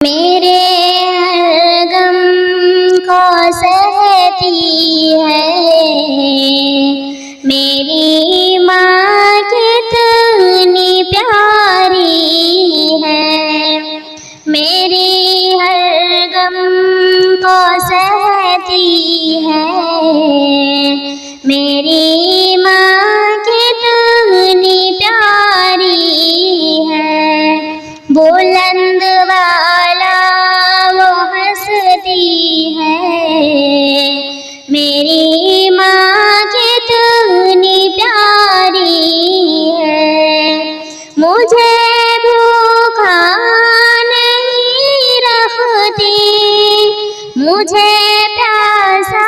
मेरे हर गम को सहती है मेरी माँ कितनी प्यारी है। मेरी हर गम को सहती है मेरी माँ कितनी प्यारी है। बुलंद वाला वो हंसती है मेरी माँ कितनी प्यारी है। मुझे भूखा नहीं रखती, मुझे प्यासा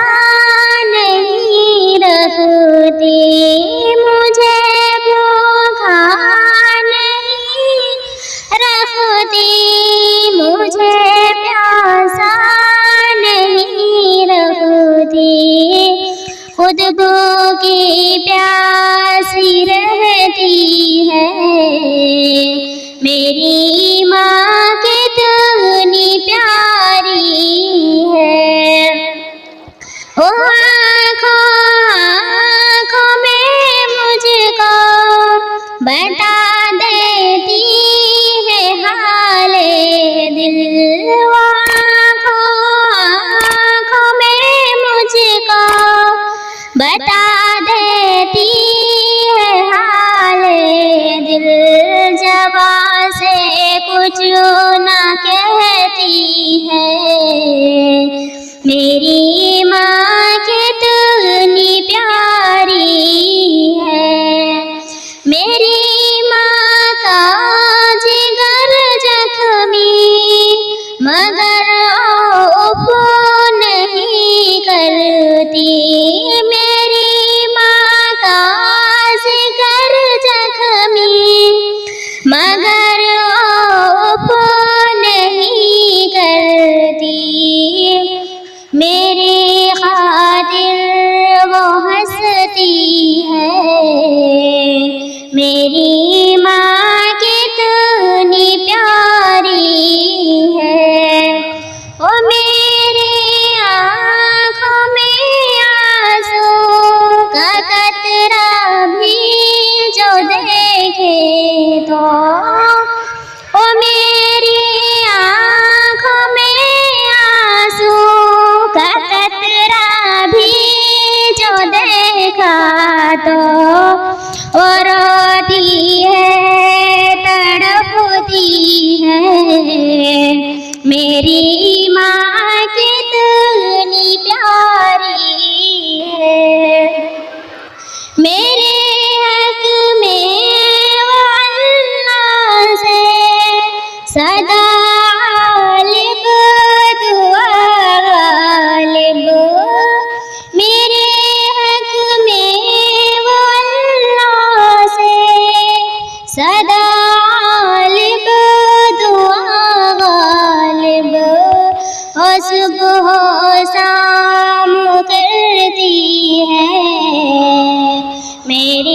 नहीं रखती, मुझे भूखा नहीं रखती, मुझे प्यासा नहीं रखती। खुद भूखी प्यासी रहती है मेरी माँ कितनी प्यारी है। ओ आँखों आँखों में मुझको बता देती है हाले दिल। वो आँखों आँखों में मुझको बता देती है हाले दिल। ज़बान से कुछ ना कहती है मेरी माँ कितनी प्यारी है। मेरी माँ का जिगर जख्मी मगर औफ नहीं करती। मेरी माँ का जिगर जख्मी मगर औफ नहीं करती। मेरी खातिर वो हंसती है मेरी माँ कितनी प्यारी है। ओ मेरी आँखों में आंसू का कतरा भी जो देखे तो, ओ मेरी आँखों में आंसू का कतरा भी जो देखा तो वो रोती है तड़पती है मेरी माँ कितनी प्यारी है। मेरे हक में वो अल्लाह से सदा गालिब दुआ गालिब। मेरे हक में वो अल्लाह से सदा गालिब दुआ गालिब। और सुबह शाम करती है मेरी